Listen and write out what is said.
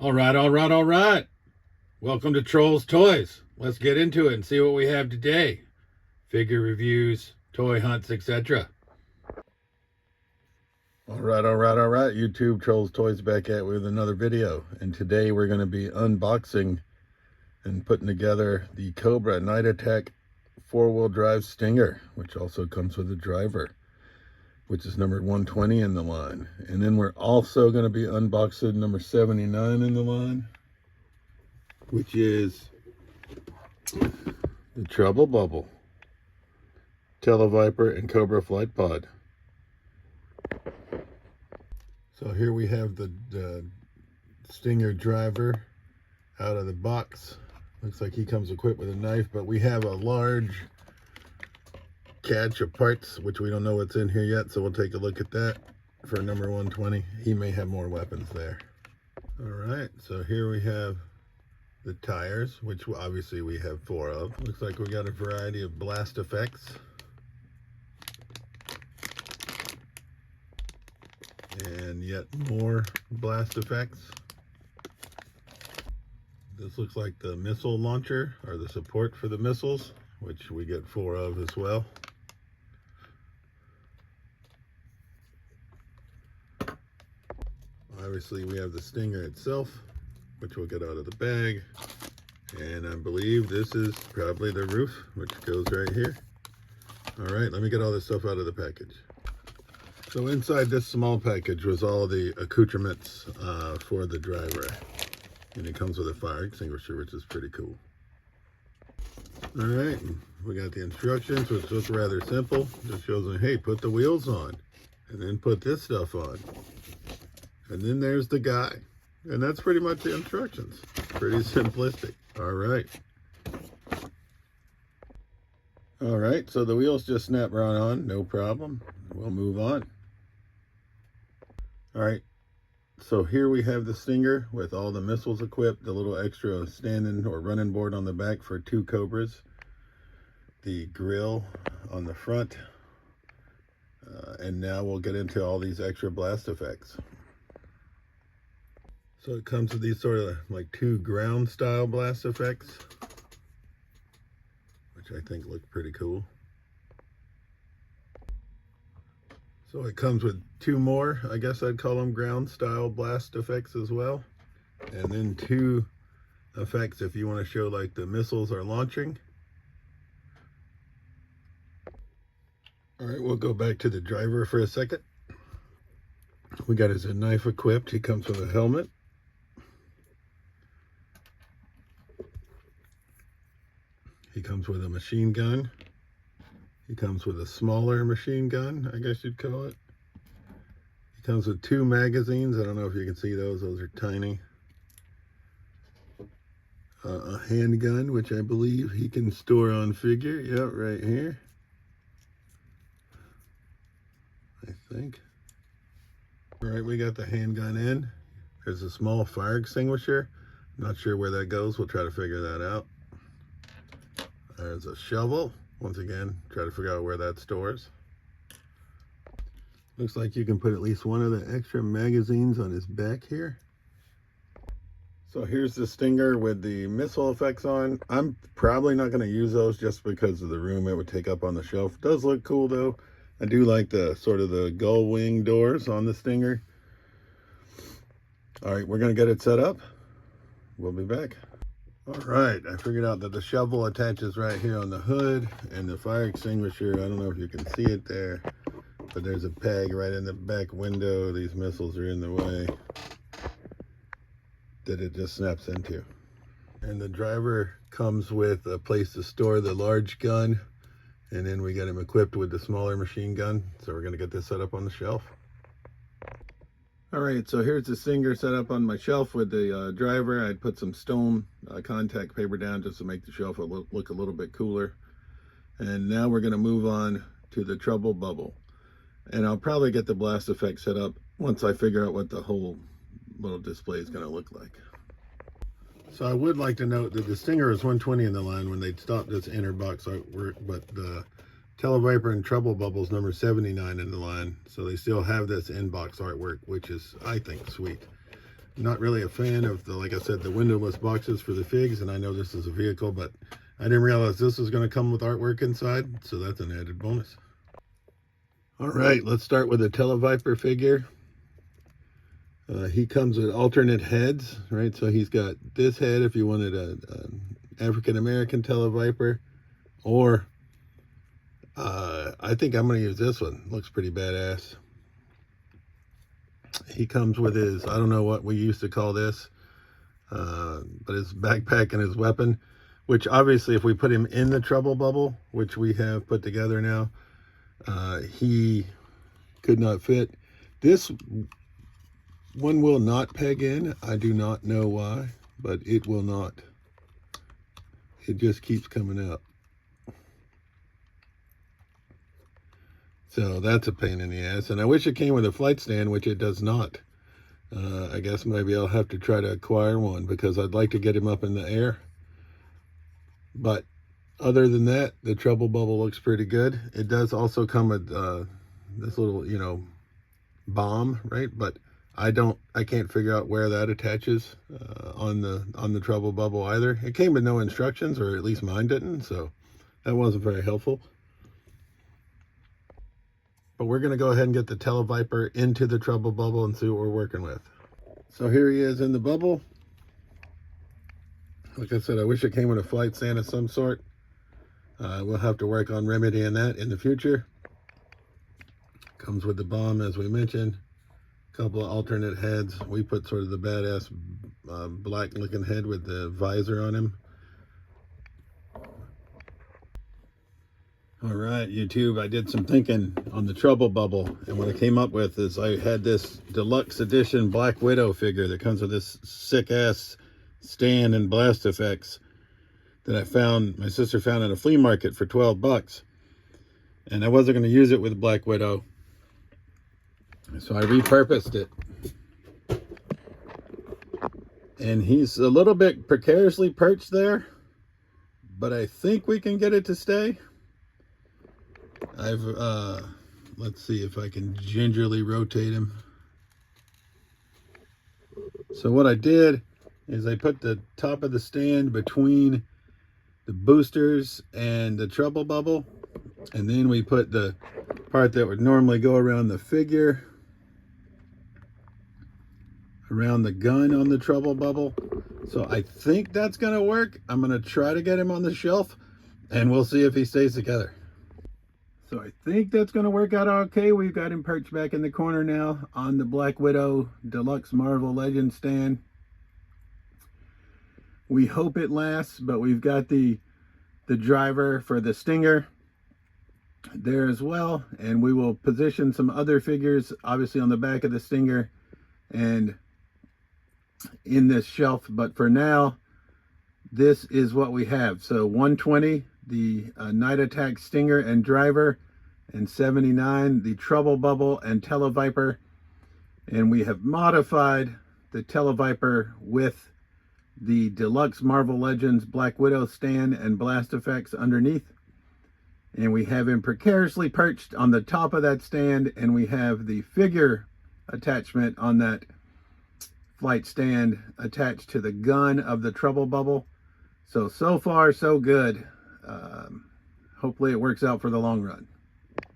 All right. Welcome to Trolls Toys. Let's get into it and see what we have today. Figure reviews, toy hunts, etc. All right. YouTube Trolls Toys back at with another video. And today we're going to be unboxing and putting together the Cobra Night Attack 4-wheel drive Stinger, which also comes with a driver, which is number 120 in the line. And then we're also going to be unboxing number 79 in the line, which is the Trouble Bubble, Televiper, and Cobra Flight Pod. So here we have the Stinger driver out of the box. Looks like he comes equipped with a knife, but we have a large catch of parts, which we don't know what's in here yet, so we'll take a look at that for number 120. He may have more weapons there. All right, so here we have the tires, which obviously we have 4 of. Looks like we got a variety of blast effects. And yet more blast effects. This looks like the missile launcher, or the support for the missiles, which we get 4 of as well. Obviously we have the Stinger itself, which we'll get out of the bag. And I believe this is probably the roof, which goes right here. All right, let me get all this stuff out of the package. So inside this small package was all the accoutrements for the driver. And it comes with a fire extinguisher, which is pretty cool. All right, we got the instructions, which look rather simple. Just shows me, hey, put the wheels on, and then put this stuff on. And then there's the guy. And that's pretty much the instructions. Pretty simplistic. All right. All right, so the wheels just snap right on, no problem. We'll move on. All right, so here we have the Stinger with all the missiles equipped, the little extra standing or running board on the back for 2 Cobras, the grill on the front, and now we'll get into all these extra blast effects. So it comes with these sort of like 2 ground style blast effects, which I think look pretty cool. So it comes with 2 more, I guess I'd call them ground style blast effects as well. And then 2 effects if you want to show like the missiles are launching. All right, we'll go back to the driver for a second. We got his knife equipped. He comes with a helmet. He comes with a machine gun. He comes with a smaller machine gun, I guess you'd call it. He comes with 2 magazines. I don't know if you can see those. Those are tiny. A handgun, which I believe he can store on figure. Yep, right here. I think. All right, we got the handgun in. There's a small fire extinguisher. Not sure where that goes. We'll try to figure that out. There's a shovel. Once again, try to figure out where that stores. Looks like you can put at least 1 of the extra magazines on his back here. So here's the Stinger with the missile effects on. I'm probably not going to use those just because of the room it would take up on the shelf. It does look cool though. I do like the sort of the gull wing doors on the Stinger. All right, we're going to get it set up. We'll be back. All right, I figured out that the shovel attaches right here on the hood, and the fire extinguisher, I don't know if you can see it there, but there's a peg right in the back window. These missiles are in the way that it just snaps into. And the driver comes with a place to store the large gun, and then we got him equipped with the smaller machine gun. So we're gonna get this set up on the shelf. All right, so here's the Stinger set up on my shelf with the driver. I'd put some stone contact paper down just to make the shelf look a little bit cooler. And now we're gonna move on to the Trouble Bubble. And I'll probably get the blast effect set up once I figure out what the whole little display is gonna look like. So I would like to note that the Stinger is 120 in the line when they stopped this inner box artwork, but the Televiper and Trouble Bubbles number 79 in the line, so they still have this in-box artwork, which is, I think, sweet. Not really a fan of the, like I said, the windowless boxes for the figs, and I know this is a vehicle, but I didn't realize this was going to come with artwork inside, so that's an added bonus. All right, let's start with a Televiper figure. He comes with alternate heads, right? So he's got this head if you wanted a African-American Televiper, or I think I'm going to use this one. Looks pretty badass. He comes with his, I don't know what we used to call this, but his backpack and his weapon, which obviously if we put him in the trouble bubble, which we have put together now, he could not fit. This one will not peg in. I do not know why, but it will not. It just keeps coming out. So that's a pain in the ass. And I wish it came with a flight stand, which it does not. I guess maybe I'll have to try to acquire one because I'd like to get him up in the air. But other than that, the trouble bubble looks pretty good. It does also come with this little, you know, bomb, right? But I can't figure out where that attaches on the trouble bubble either. It came with no instructions, or at least mine didn't, so that wasn't very helpful. But we're going to go ahead and get the Televiper into the trouble bubble and see what we're working with. So here he is in the bubble. Like I said, I wish it came with a flight stand of some sort. We'll have to work on remedying that in the future. Comes with the bomb, as we mentioned. A couple of alternate heads. We put sort of the badass black looking head with the visor on him. All right, YouTube, I did some thinking on the trouble bubble, and what I came up with is I had this deluxe edition Black Widow figure that comes with this sick ass stand and blast effects that I found, my sister found at a flea market for 12 bucks. And I wasn't going to use it with Black Widow, so I repurposed it. And he's a little bit precariously perched there, but I think we can get it to stay. Let's see if I can gingerly rotate him. So what I did is I put the top of the stand between the boosters and the trouble bubble, and then we put the part that would normally go around the figure around the gun on the trouble bubble. So I think that's gonna work. I'm gonna try to get him on the shelf, and we'll see if he stays together. So I think that's going to work out okay. We've got him perched back in the corner now on the Black Widow Deluxe Marvel Legends stand. We hope it lasts, but we've got the driver for the Stinger there as well. And we will position some other figures, obviously on the back of the Stinger and in this shelf. But for now, this is what we have. So 120, the Night Attack Stinger and driver, and 79, the Trouble Bubble and Televiper. And we have modified the Televiper with the Deluxe Marvel Legends Black Widow stand and blast effects underneath. And we have him precariously perched on the top of that stand, and we have the figure attachment on that flight stand attached to the gun of the Trouble Bubble. So far, so good. Hopefully it works out for the long run.